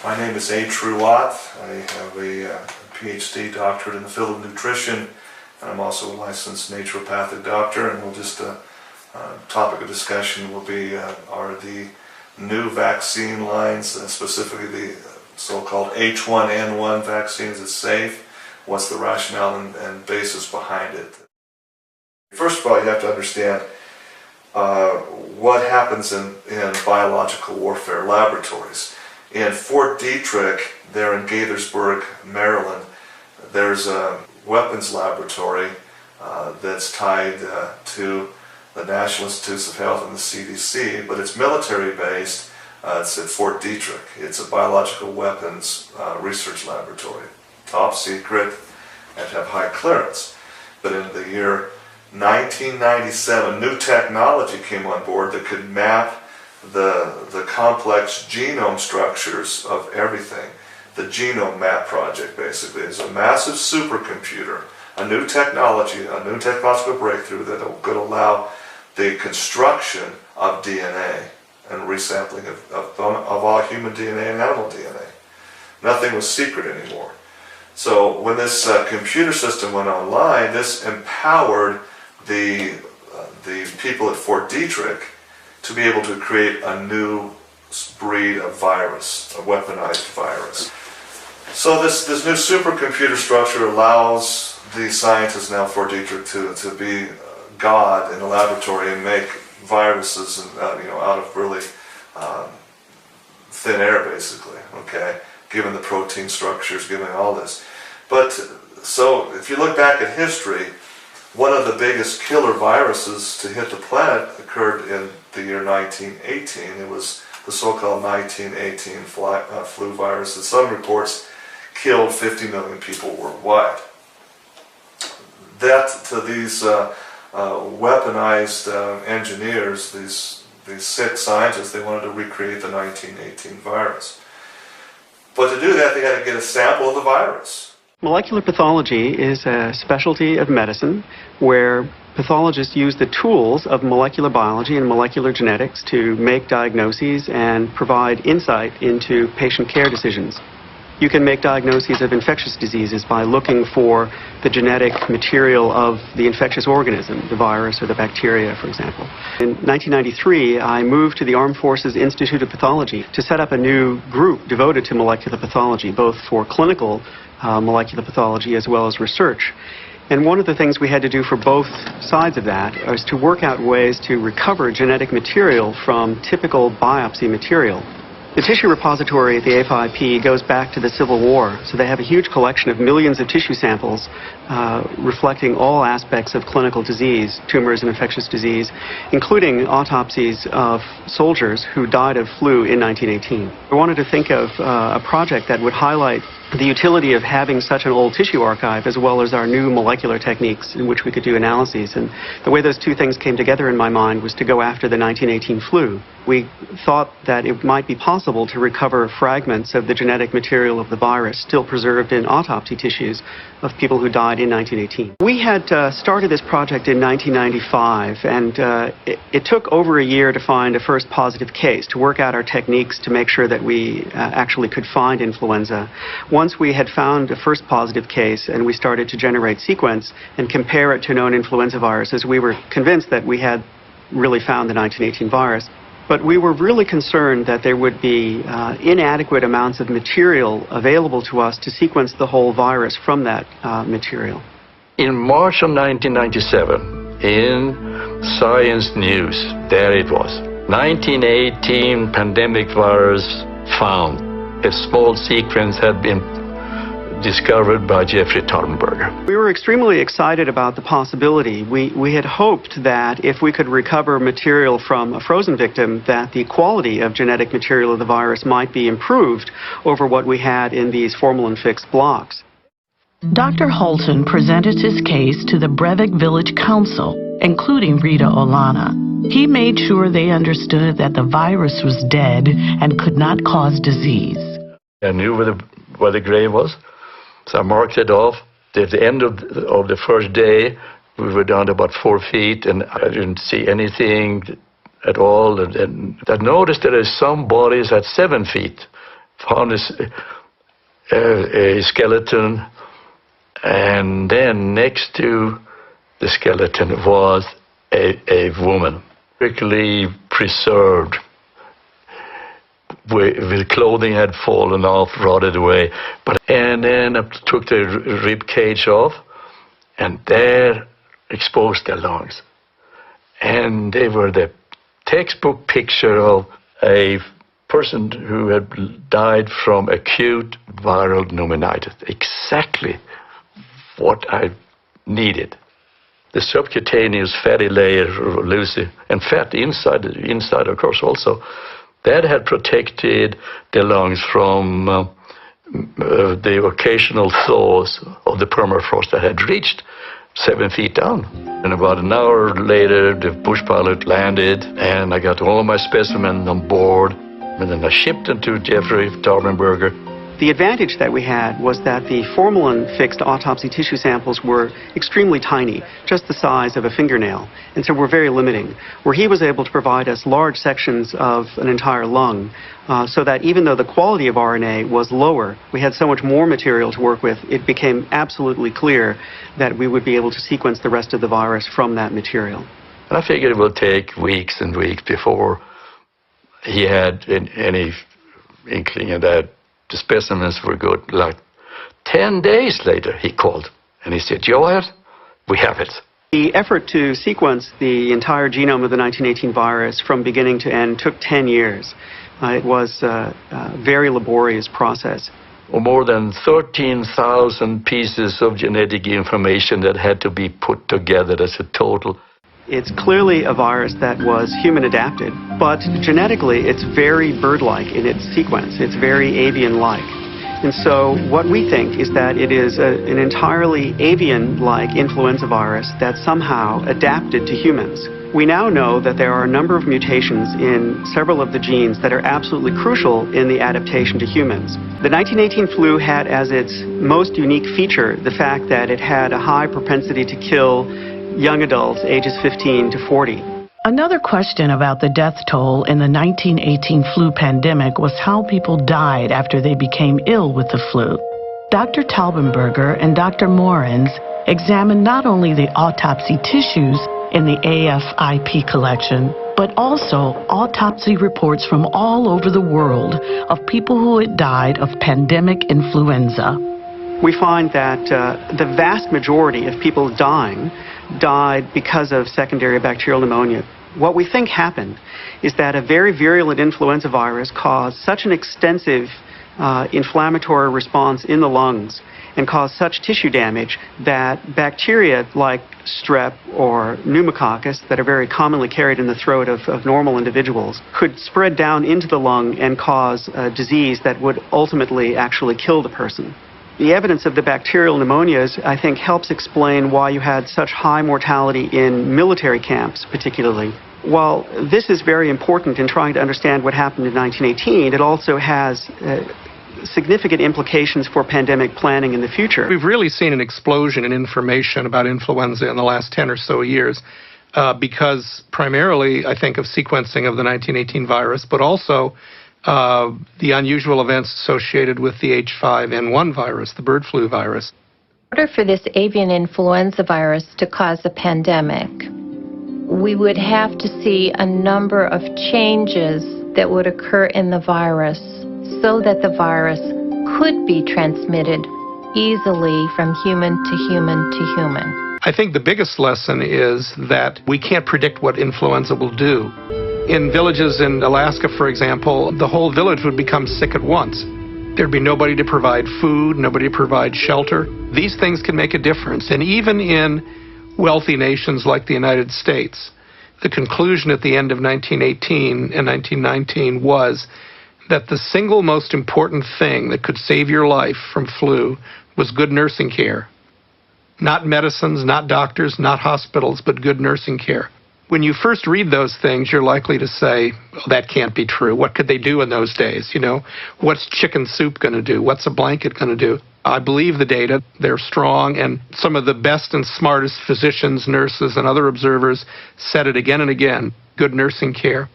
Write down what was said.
My name is A. Truott. I have a PhD doctorate in the field of nutrition. I'm also a licensed naturopathic doctor, and we'll just topic of discussion will be are the new vaccine lines, specifically the so-called H1N1 vaccine, is it safe? What's the rationale and basis behind it? First of all, you have to understand what happens in biological warfare laboratories. In Fort Detrick, there in Gaithersburg, Maryland, there's a weapons laboratory that's tied to the National Institutes of Health and the CDC, but it's military-based. It's at Fort Detrick. It's a biological weapons research laboratory. Top secret and have high clearance. But in the year 1997, new technology came on board that could map the complex genome structures of everything. The Genome Map Project basically is a massive supercomputer, a new technology, a new technological breakthrough that could allow the construction of DNA and resampling of all human DNA and animal DNA. Nothing was secret anymore. So when this computer system went online, this empowered the people at Fort Detrick to be able to create a new breed of virus, a weaponized virus. So this new supercomputer structure allows the scientists now at Fort Detrick to be God in a laboratory and make viruses out of really thin air, basically. Okay, given the protein structures, given all this. But so if you look back at history, one of the biggest killer viruses to hit the planet occurred in the year 1918. It was the so-called 1918 flu virus that some reports killed 50 million people worldwide. That to these weaponized engineers, these sick scientists, they wanted to recreate the 1918 virus. But to do that, they had to get a sample of the virus. Molecular pathology is a specialty of medicine where pathologists use the tools of molecular biology and molecular genetics to make diagnoses and provide insight into patient care decisions. You can make diagnoses of infectious diseases by looking for the genetic material of the infectious organism, the virus or the bacteria, for example. In 1993, I moved to the Armed Forces Institute of Pathology to set up a new group devoted to molecular pathology, both for clinical molecular pathology as well as research. And one of the things we had to do for both sides of that was to work out ways to recover genetic material from typical biopsy material. The tissue repository at the AFIP goes back to the Civil War, so they have a huge collection of millions of tissue samples reflecting all aspects of clinical disease, tumors and infectious disease, including autopsies of soldiers who died of flu in 1918. I wanted to think of a project that would highlight the utility of having such an old tissue archive as well as our new molecular techniques in which we could do analyses. And the way those two things came together in my mind was to go after the 1918 flu. We thought that it might be possible to recover fragments of the genetic material of the virus still preserved in autopsy tissues of people who died in 1918. We had started this project in 1995, and it took over a year to find a first positive case, to work out our techniques to make sure that we actually could find influenza. Once we had found a first positive case and we started to generate sequence and compare it to known influenza viruses, we were convinced that we had really found the 1918 virus. But we were really concerned that there would be inadequate amounts of material available to us to sequence the whole virus from that material. In March of 1997, in Science News, there it was, 1918 pandemic virus found. A small sequence had been discovered by Jeffrey Tarnberger. We were extremely excited about the possibility. We had hoped that if we could recover material from a frozen victim, that the quality of genetic material of the virus might be improved over what we had in these formalin-fixed blocks. Dr. Holton presented his case to the Brevik Village Council, including Rita Olana. He made sure they understood that the virus was dead and could not cause disease. I knew where the grave was. So I marked it off. At the end of the first day, we were down to about 4 feet, and I didn't see anything at all. And I noticed that there's some bodies at 7 feet, found a skeleton, and then next to the skeleton was a woman, quickly preserved, with clothing had fallen off, rotted away. And then I took the rib cage off, and there exposed their lungs. And they were the textbook picture of a person who had died from acute viral pneumonitis. Exactly what I needed. The subcutaneous fatty layer, Lucy, and fat inside, of course, also, that had protected the lungs from the occasional thaws of the permafrost that had reached 7 feet down. And about an hour later, the bush pilot landed, and I got all of my specimens on board, and then I shipped them to Jeffrey Taubenberger. The advantage that we had was that the formalin-fixed autopsy tissue samples were extremely tiny, just the size of a fingernail, and so were very limiting, where he was able to provide us large sections of an entire lung, so that even though the quality of RNA was lower, we had so much more material to work with, it became absolutely clear that we would be able to sequence the rest of the virus from that material. And I figured it would take weeks and weeks before he had any inkling of that the specimens were good. Like 10 days later, he called and he said, "Joel, we have it." The effort to sequence the entire genome of the 1918 virus from beginning to end took 10 years. It was a very laborious process. More than 13,000 pieces of genetic information that had to be put together as a total. It's clearly a virus that was human adapted, but genetically it's very bird-like in its sequence. It's very avian-like. And so what we think is that it is an entirely avian-like influenza virus that somehow adapted to humans. We now know that there are a number of mutations in several of the genes that are absolutely crucial in the adaptation to humans. The 1918 flu had as its most unique feature the fact that it had a high propensity to kill young adults ages 15 to 40. Another question about the death toll in the 1918 flu pandemic was how people died after they became ill with the flu. Dr. Taubenberger and Dr. Morens examined not only the autopsy tissues in the AFIP collection, but also autopsy reports from all over the world of people who had died of pandemic influenza. We find that the vast majority of people dying died because of secondary bacterial pneumonia. What we think happened is that a very virulent influenza virus caused such an extensive inflammatory response in the lungs and caused such tissue damage that bacteria like strep or pneumococcus that are very commonly carried in the throat of normal individuals could spread down into the lung and cause a disease that would ultimately actually kill the person. The evidence of the bacterial pneumonias, I think, helps explain why you had such high mortality in military camps, particularly. While this is very important in trying to understand what happened in 1918, it also has significant implications for pandemic planning in the future. We've really seen an explosion in information about influenza in the last 10 or so years because primarily, I think, of sequencing of the 1918 virus, but also the unusual events associated with the H5N1 virus, the bird flu virus. In order for this avian influenza virus to cause a pandemic, we would have to see a number of changes that would occur in the virus so that the virus could be transmitted easily from human to human to human. I think the biggest lesson is that we can't predict what influenza will do. In villages in Alaska, for example, the whole village would become sick at once. There'd be nobody to provide food, nobody to provide shelter. These things can make a difference. And even in wealthy nations like the United States, the conclusion at the end of 1918 and 1919 was that the single most important thing that could save your life from flu was good nursing care. Not medicines, not doctors, not hospitals, but good nursing care. When you first read those things, you're likely to say, oh, that can't be true. What could they do in those days? You know, what's chicken soup going to do? What's a blanket going to do? I believe the data. They're strong, and some of the best and smartest physicians, nurses, and other observers said it again and again. Good nursing care,